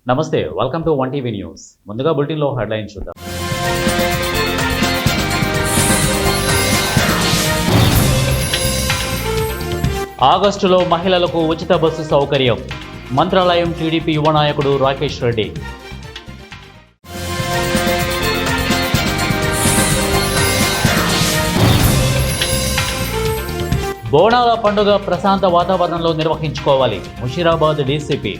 నమస్తే, welcome to 1TV news. ముందుగా బులెటిన్లో హెడ్లైన్స్ చూద్దాం. ఆగస్టులో మహిళలకు ఉచిత బస్సు సౌకర్యం. మంత్రాలయం టీడీపీ యువ నాయకుడు రాకేష్ రెడ్డి. బోనాల పండుగ ప్రశాంత వాతావరణంలో నిర్వహించుకోవాలి. ముషీరాబాద్ డీసీపీ.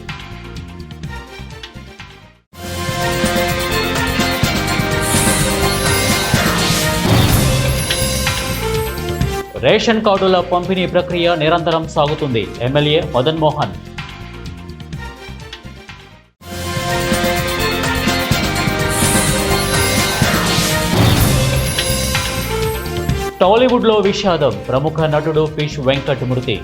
రేషన్ కార్డుల పంపిణీ ప్రక్రియ నిరంతరం సాగుతుంది. ఎమ్మెల్యే మదన్ మోహన్. టాలీవుడ్లో విషాదం. ప్రముఖ నటుడు ఫిష్ వెంకట్ మృతి.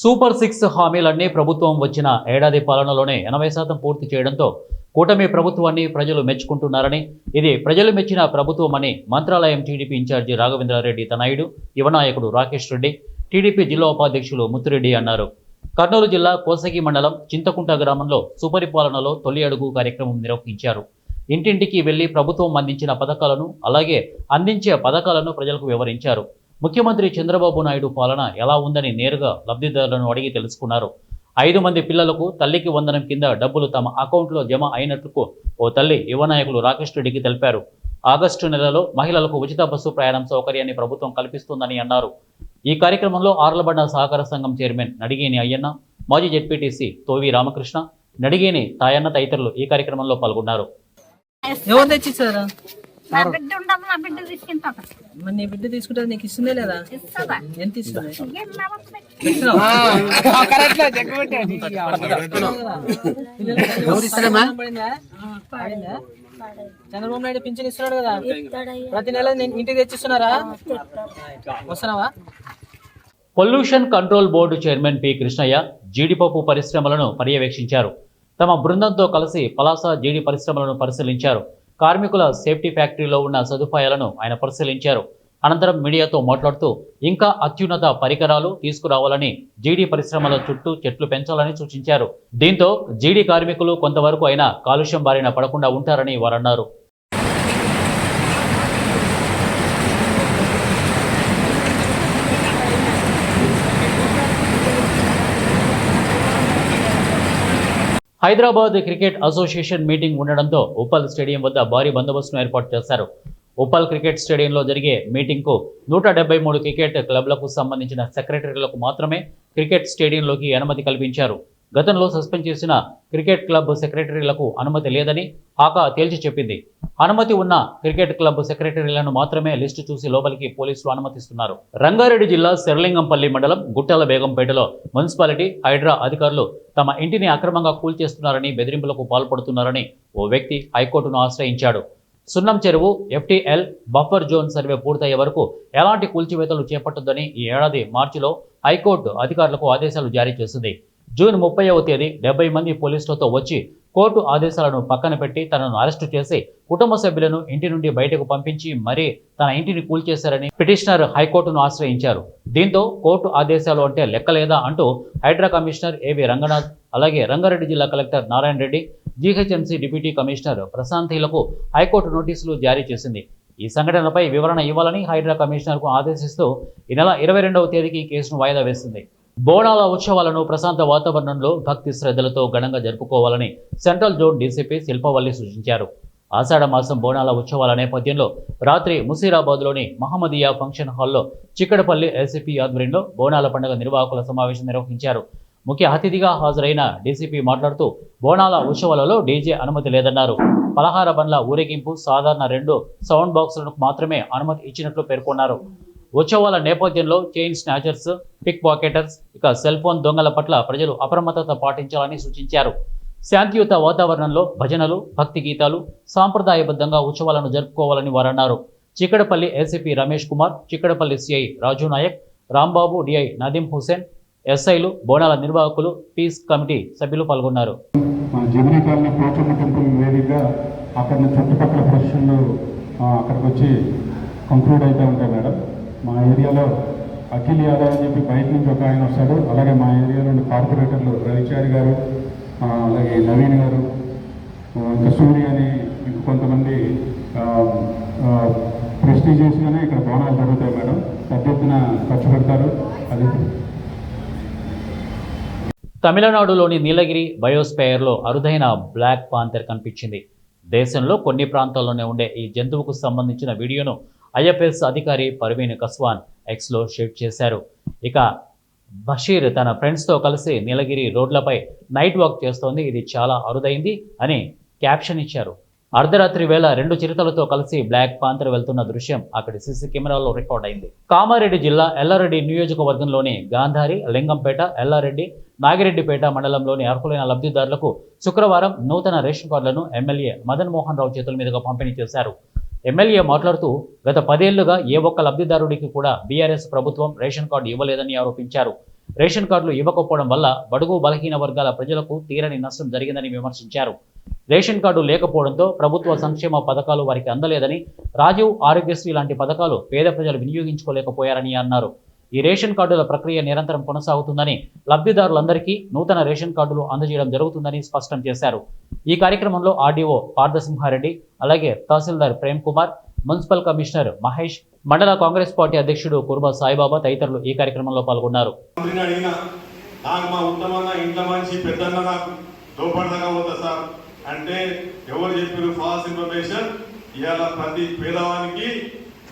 సూపర్ 6 హామీలన్నీ ప్రభుత్వం వచ్చిన ఏడాది పాలనలోనే 80% పూర్తి చేయడంతో కూటమి ప్రభుత్వాన్ని ప్రజలు మెచ్చుకుంటున్నారని, ఇది ప్రజలు మెచ్చిన ప్రభుత్వమని మంత్రాలయం టీడీపీ ఇన్ఛార్జి రాఘవేంద్రారెడ్డి తనయుడు యువ నాయకుడు రాకేష్ రెడ్డి, టీడీపీ జిల్లా ఉపాధ్యక్షులు ముత్తురెడ్డి అన్నారు. కర్నూలు జిల్లా కోసగి మండలం చింతకుంట గ్రామంలో సుపరిపాలనలో తొలి అడుగు కార్యక్రమం నిర్వహించారు. ఇంటింటికి వెళ్లి ప్రభుత్వం అందించిన పథకాలను, అలాగే అందించే పథకాలను ప్రజలకు వివరించారు. ముఖ్యమంత్రి చంద్రబాబు నాయుడు పాలన ఎలా ఉందని నేరుగా లబ్ధిదారులను అడిగి తెలుసుకున్నారు. 5 మంది పిల్లలకు తల్లికి వందనం కింద డబ్బులు తమ అకౌంట్లో జమ అయినట్లు ఓ తల్లి యువ నాయకులు రాకేష్ రెడ్డికి తెలిపారు. ఆగస్టు నెలలో మహిళలకు ఉచిత బస్సు ప్రయాణం సౌకర్యాన్ని ప్రభుత్వం కల్పిస్తుందని అన్నారు. ఈ కార్యక్రమంలో ఆర్లబండ సహకార సంఘం చైర్మన్ నడిగేని అయ్యన్న, మాజీ జెడ్పీటీసీ తోవి రామకృష్ణ, నడిగేని తాయన్న తదితరులు ఈ కార్యక్రమంలో పాల్గొన్నారు. నీ బిడ్డ తీసుకుంటే నీకు ఇస్తుందే లేదా? ఎంత ఇస్తుంది? చంద్రబాబు నాయుడు పింఛన్ ఇస్తున్నాడు కదా, ప్రతి నెల ఇంటికి తెచ్చిస్తున్నారా? వస్తున్నావా? Pollution control board chairman P Krishnaiah జీడిపప్పు పరిశ్రమలను పర్యవేక్షించారు. తమ బృందంతో కలిసి పలాస జీడి పరిశ్రమలను పరిశీలించారు. కార్మికుల సేఫ్టీ ఫ్యాక్టరీలో ఉన్న సదుపాయాలను ఆయన పరిశీలించారు. అనంతరం మీడియాతో మాట్లాడుతూ ఇంకా అత్యున్నత పరికరాలు తీసుకురావాలని, జీడీ పరిశ్రమల చుట్టూ చెట్లు పెంచాలని సూచించారు. దీంతో జీడీ కార్మికులు కొంతవరకు అయినా కాలుష్యం బారిన పడకుండా ఉంటారని వారన్నారు. హైదరాబాద్ క్రికెట్ అసోసియేషన్ మీటింగ్ ఉండడంతో ఉప్పల్ స్టేడియం వద్ద భారీ బందోబస్తును ఏర్పాటు చేశారు. ఉప్పల్ క్రికెట్ స్టేడియంలో జరిగే మీటింగ్కు 173 క్రికెట్ క్లబ్లకు సంబంధించిన సెక్రటరీలకు మాత్రమే క్రికెట్ స్టేడియంలోకి అనుమతి కల్పించారు. గతంలో సస్పెండ్ చేసిన క్రికెట్ క్లబ్ సెక్రటరీలకు అనుమతి లేదని ఆకా తేల్చి చెప్పింది. అనుమతి ఉన్న క్రికెట్ క్లబ్ సెక్రటరీలను మాత్రమే లిస్టు చూసి లోపలికి పోలీసులు అనుమతిస్తున్నారు. రంగారెడ్డి జిల్లా శెర్లింగంపల్లి మండలం గుట్టాల బేగంపేటలో మున్సిపాలిటీ హైడ్రా అధికారులు తమ ఇంటిని అక్రమంగా కూల్చేస్తున్నారని, బెదిరింపులకు పాల్పడుతున్నారని ఓ వ్యక్తి హైకోర్టును ఆశ్రయించాడు. సున్నం చెరువు FTL బఫర్ జోన్ సర్వే పూర్తయ్యే వరకు ఎలాంటి కూల్చివేతలు చేపట్టొద్దని ఈ ఏడాది మార్చిలో హైకోర్టు అధికారులకు ఆదేశాలు జారీ చేసింది. జూన్ 30వ తేదీ 70 మంది పోలీసులతో వచ్చి కోర్టు ఆదేశాలను పక్కన పెట్టి తనను అరెస్టు చేసి కుటుంబ సభ్యులను ఇంటి నుండి బయటకు పంపించి మరీ తన ఇంటిని కూల్చేశారని పిటిషనర్ హైకోర్టును ఆశ్రయించారు. దీంతో కోర్టు ఆదేశాలు అంటే లెక్కలేదా అంటూ హైడ్రా కమిషనర్ ఏవి రంగనాథ్, అలాగే రంగారెడ్డి జిల్లా collector Narayana Reddy, GHMC deputy commissioner ప్రశాంతిలకు హైకోర్టు నోటీసులు జారీ చేసింది. ఈ సంఘటనపై వివరణ ఇవ్వాలని హైడ్రా కమిషనర్కు ఆదేశిస్తూ ఈ నెల 22వ తేదీకి కేసును వాయిదా వేసింది. బోనాల ఉత్సవాలను ప్రశాంత వాతావరణంలో భక్తి శ్రద్ధలతో ఘనంగా జరుపుకోవాలని సెంట్రల్ జోన్ డీసీపీ శిల్పవల్లి సూచించారు. ఆషాఢ మాసం బోనాల ఉత్సవాల నేపథ్యంలో రాత్రి ముషీరాబాద్లోని మహమ్మదియా ఫంక్షన్ హాల్లో చిక్కడపల్లి ఏసీపీ ఆధ్వర్యంలో బోనాల పండుగ నిర్వాహకుల సమావేశం నిర్వహించారు. ముఖ్య అతిథిగా హాజరైన డీసీపీ మాట్లాడుతూ బోనాల ఉత్సవాలలో డీజే అనుమతి లేదన్నారు. పలహార బండ్ల ఊరేగింపు, సాధారణ 2 సౌండ్ బాక్సులకు మాత్రమే అనుమతి ఇచ్చినట్లు పేర్కొన్నారు. ఉత్సవాల నేపథ్యంలో చైన్ స్నాచర్స్, పిక్ పాకెటర్స్, ఇక సెల్ ఫోన్ దొంగల పట్ల ప్రజలు అప్రమత్తత పాటించాలని సూచించారు. శాంతియుత వాతావరణంలో భజనలు, భక్తి గీతాలు, సాంప్రదాయబద్ధంగా ఉత్సవాలను జరుపుకోవాలని వారన్నారు. చిక్కడపల్లి ఏసీపీ రమేష్ కుమార్, చిక్కడపల్లి సిఐ రాజు నాయక్, రాంబాబు, డిఐ నదీం హుసేన్, ఎస్ఐలు, బోనాల నిర్వాహకులు, పీస్ కమిటీ సభ్యులు పాల్గొన్నారు. అక్కడికి వచ్చి కంక్లూడ్ అవుతూ ఉంటాయి మేడం. మా ఏరియాలో అఖిల్ యాదవ్ అని చెప్పి బయట నుంచి ఒక ఆయన వస్తాడు. అలాగే మా ఏరియా నుండి కార్పొరేటర్లు రవిచారి గారు, అలాగే నవీన్ గారు, ఇంకా సూర్య అని ఇంక కొంతమంది ప్రెస్టీజియస్గానే ఇక్కడ బోనాలు జరుగుతాయి మేడం. పెద్ద ఎత్తున ఖర్చు పెడతారు. అది తమిళనాడులోని నీలగిరి బయోస్ఫియర్లో అరుదైన బ్లాక్ పాంథర్ కనిపించింది. దేశంలో కొన్ని ప్రాంతాల్లోనే ఉండే ఈ జంతువుకు సంబంధించిన వీడియోను ఐఎఫ్ఎస్ అధికారి పర్వీన్ కస్వాన్ ఎక్స్లో షేర్ చేశారు. ఇక బషీర్ తన ఫ్రెండ్స్తో కలిసి నీలగిరి రోడ్లపై నైట్ వాక్ చేస్తోంది. ఇది చాలా అరుదైంది అని క్యాప్షన్ ఇచ్చారు. అర్ధరాత్రి వేళ 2 చిరుతలతో కలిసి బ్లాక్ పాంథర్ వెళ్తున్న దృశ్యం అక్కడి సీసీ కెమెరాలో రికార్డ్ అయింది. కామారెడ్డి జిల్లా ఎల్లారెడ్డి నియోజకవర్గంలోని గాంధారి, లింగంపేట, ఎల్లారెడ్డి, నాగిరెడ్డిపేట మండలంలోని అర్హులైన లబ్ధిదారులకు శుక్రవారం నూతన రేషన్ కార్డులను ఎమ్మెల్యే మదన్ మోహన్ రావు చేతుల మీదుగా పంపిణీ చేశారు. ఎమ్మెల్యే మాట్లాడుతూ గత 10 ఏళ్లుగా ఏ ఒక్క లబ్ధిదారుడికి కూడా బీఆర్ఎస్ ప్రభుత్వం రేషన్ కార్డు ఇవ్వలేదని ఆరోపించారు. రేషన్ కార్డులు ఇవ్వకపోవడం వల్ల బడుగు బలహీన వర్గాల ప్రజలకు తీరని నష్టం జరిగిందని విమర్శించారు. రేషన్ కార్డు లేకపోవడంతో ప్రభుత్వ సంక్షేమ పథకాలు వారికి అందలేదని, రాజీవ్ ఆరోగ్యశ్రీ లాంటి పథకాలు పేద ప్రజలు వినియోగించుకోలేకపోయారని అన్నారు. ఈ రేషన్ కార్డుల ప్రక్రియ నిరంతరం కొనసాగుతుందని, లబ్ధిదారులందరికీ నూతన రేషన్ కార్డులు అందజేయడం జరుగుతుందని స్పష్టం చేశారు. ఈ కార్యక్రమంలో ఆర్డీఓ పార్థసింహారెడ్డి, అలాగే తహసీల్దార్ ప్రేమ్ కుమార్, మున్సిపల్ కమిషనర్ మహేష్, మండల కాంగ్రెస్ పార్టీ అధ్యక్షుడు కుర్బా సాయిబాబా తదితరులు ఈ కార్యక్రమంలో పాల్గొన్నారు. అంటే ఎవరు చెప్పారు ఫాల్స్ ఇన్ఫర్మేషన్? ఇవాళ ప్రతి పేదవానికి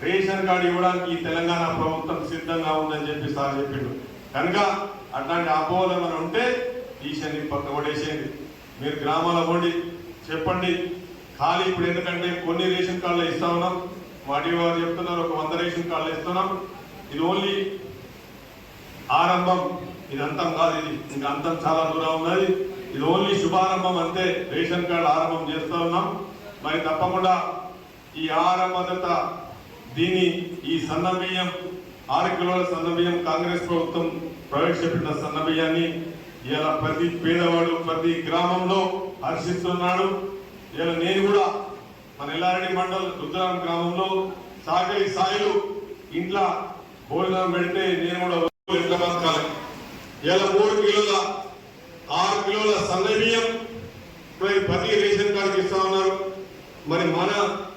రేషన్ కార్డు ఇవ్వడానికి ఈ తెలంగాణ ప్రభుత్వం సిద్ధంగా ఉందని చెప్పి సార్ చెప్పిండు. కనుక అట్లాంటి అపోహలు ఏమైనా ఉంటే ఈశాన్ని పక్క కొట్టేసేయండి. మీరు గ్రామాల పోండి, చెప్పండి. ఖాళీ ఇప్పుడు ఎందుకంటే కొన్ని రేషన్ కార్డులు ఇస్తా ఉన్నాం, వాటి వారు చెప్తున్నారు ఒక 100 రేషన్ కార్డులు ఇస్తున్నాం. ఇది ఓన్లీ ఆరంభం, ఇది అంతం కాదు. ఇది ఇంకా అంతం చాలా దూరం ఉన్నది. ఇది ఓన్లీ శుభారంభం అంతే. రేషన్ కార్డు ఆరంభం చేస్తూ ఉన్నాం. మరి తప్పకుండా ఈ ఆరంభత దీన్ని ఈ సన్న బియ్యం 6 కిలోల సన్న బియ్యం కాంగ్రెస్ ప్రభుత్వం ప్రవేశపెట్టిన సన్న బియ్యాన్ని ఇలా ప్రతి పేదవాడు ప్రతి గ్రామంలో హర్షిస్తున్నాడు. ఇలా నేను కూడా మన ఎల్లారెడ్డి మండల్ రుద్రాం గ్రామంలో సాగలి సాయిలు ఇంట్లో భోజనం పెడితే నేను కూడా ఎట్లా బతకాలి. ఇలా 3 కిలోల 6 కిలోల సన్న బియ్యం ప్రతి రేషన్ కార్డుకి ఇస్తా ఉన్నారు. మరి మన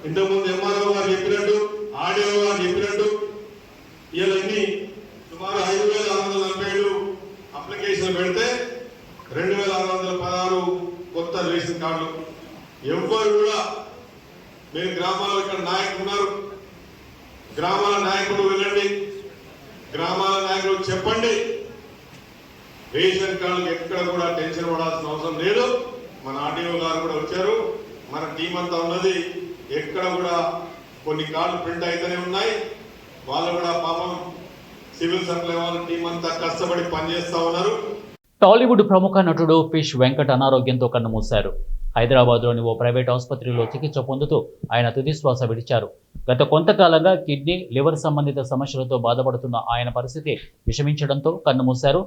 ఇంతకుముందు ఎంఆర్ఓ గారు చెప్పినట్టు, ఆర్డీఓ గారు చెప్పినట్టు ఇలా ఇన్ని సుమారు 5,647 అప్లికేషన్ పెడితే 2,616 కొత్త రేషన్ కార్డులు. ఎవ్వరు కూడా మీరు గ్రామాల్లో ఇక్కడ నాయకులు ఉన్నారు, గ్రామాల నాయకులు వెళ్ళండి, గ్రామాల నాయకులు చెప్పండి. రేషన్ కార్డులకు ఎక్కడ కూడా టెన్షన్ పడాల్సిన అవసరం లేదు. మన ఆర్డీఓ గారు కూడా వచ్చారు, మన టీం అంతా ఉన్నది. ఎక్కడ కూడా కొన్ని కార్డులు ప్రింట్ అయితేనే ఉన్నాయి. వాళ్ళు కూడా పాపం సివిల్ సప్లై వాళ్ళ టీం అంతా కష్టపడి పనిచేస్తా ఉన్నారు. టాలీవుడ్ ప్రముఖ నటుడు ఫిష్ వెంకట్ అనారోగ్యంతో కన్నుమూశారు. హైదరాబాద్లోని ఓ ప్రైవేట్ ఆసుపత్రిలో చికిత్స పొందుతూ ఆయన తుదిశ్వాస విడిచారు. గత కొంతకాలంగా కిడ్నీ, లివర్ సంబంధిత సమస్యలతో బాధపడుతున్న ఆయన పరిస్థితి విషమించడంతో కన్నుమూశారు.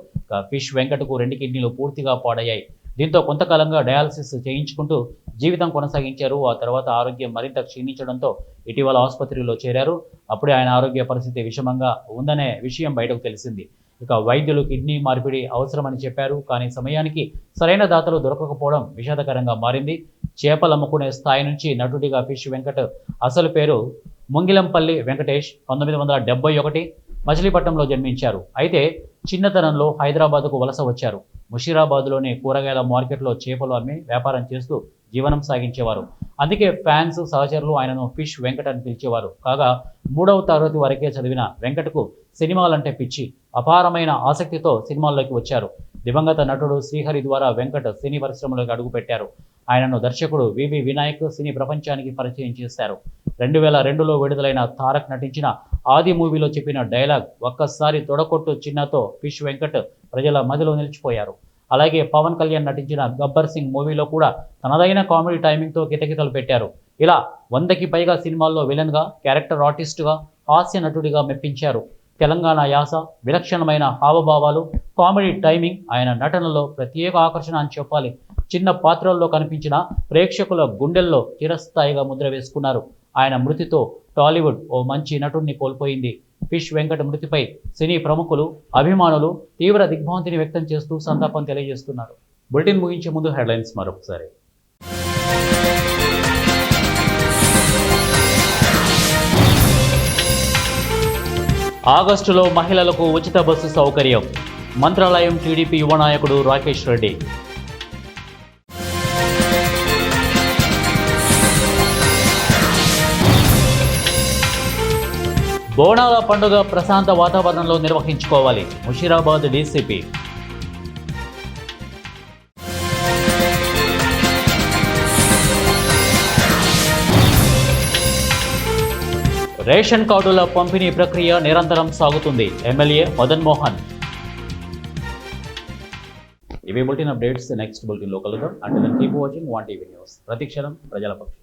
ఫిష్ వెంకట్కు 2 కిడ్నీలు పూర్తిగా పాడయ్యాయి. దీంతో కొంతకాలంగా డయాలసిస్ చేయించుకుంటూ జీవితం కొనసాగించారు. ఆ తర్వాత ఆరోగ్యం మరింత క్షీణించడంతో ఇటీవల ఆసుపత్రిలో చేరారు. అప్పుడే ఆయన ఆరోగ్య పరిస్థితి విషమంగా ఉందనే విషయం బయటకు తెలిసింది. ఇక వైద్యులు కిడ్నీ మార్పిడి అవసరమని చెప్పారు. కానీ సమయానికి సరైన దాతలు దొరకకపోవడం విషాదకరంగా మారింది. చేపలు అమ్ముకునే స్థాయి నుంచి నటుడిగా ఫిష్ వెంకట్ అసలు పేరు ముంగిలంపల్లి వెంకటేష్ 1971 మచిలీపట్నంలో జన్మించారు. అయితే చిన్నతనంలో హైదరాబాద్కు వలస వచ్చారు. ముషీరాబాద్లోని కూరగాయల మార్కెట్లో చేపలు అమ్మి వ్యాపారం చేస్తూ జీవనం సాగించేవారు. అందుకే ఫ్యాన్స్, సహచరులు ఆయనను ఫిష్ వెంకట్ అని పిలిచేవారు. కాగా 3వ తరగతి వరకే చదివిన వెంకట్కు సినిమాలంటే పిచ్చి. అపారమైన ఆసక్తితో సినిమాల్లోకి వచ్చారు. దివంగత నటుడు శ్రీహరి ద్వారా వెంకట్ సినీ పరిశ్రమలోకి అడుగుపెట్టారు. ఆయనను దర్శకుడు వివి వినాయక్ సినీ ప్రపంచానికి పరిచయం చేశారు. 2002లో విడుదలైన తారక్ నటించిన ఆది మూవీలో చెప్పిన డైలాగ్ ఒక్కసారి తొడకొట్టు చిన్నతో ఫిష్ వెంకట్ ప్రజల మదిలో నిలిచిపోయారు. అలాగే పవన్ కళ్యాణ్ నటించిన గబ్బర్ సింగ్ మూవీలో కూడా తనదైన కామెడీ టైమింగ్తో కితకితలు పెట్టారు. ఇలా 100కి పైగా సినిమాల్లో విలన్గా, క్యారెక్టర్ ఆర్టిస్టుగా, హాస్య నటుడిగా మెప్పించారు. తెలంగాణ యాస, విలక్షణమైన హావభావాలు, కామెడీ టైమింగ్ ఆయన నటనలో ప్రత్యేక ఆకర్షణ అని చెప్పాలి. చిన్న పాత్రల్లో కనిపించిన ప్రేక్షకుల గుండెల్లో చిరస్థాయిగా ముద్ర వేసుకున్నారు. ఆయన మృతితో టాలీవుడ్ ఓ మంచి నటుడిని కోల్పోయింది. ఫిష్ వెంకట మృతిపై సినీ ప్రముఖులు అభిమానులు తీవ్ర దిగ్భ్రాంతిని వ్యక్తం చేస్తూ సంతాపం తెలియజేస్తున్నారు. బులెటిన్ ముగించే ముందు హెడ్లైన్స్ మరొకసారి. ఆగస్టులో మహిళలకు ఉచిత బస్సు సౌకర్యం. మంత్రాలయం టీడీపీ యువ నాయకుడు రాకేష్ రెడ్డి. బోనాల పండుగ ప్రశాంత వాతావరణంలో నిర్వహించుకోవాలి. ముషీరాబాద్ డీసీపీ. రేషన్ కార్డుల పంపిణీ ప్రక్రియ నిరంతరం సాగుతుంది. ఎమ్మెల్యే మదన్ మోహన్. ఇవి బులెటిన్ అప్డేట్స్. నెక్స్ట్ బులెటిన్లో కలుద్దాం. అంటే కీప్ వాచింగ్ 1 టీవీ న్యూస్. ప్రతిక్షణం ప్రజల పక్షం.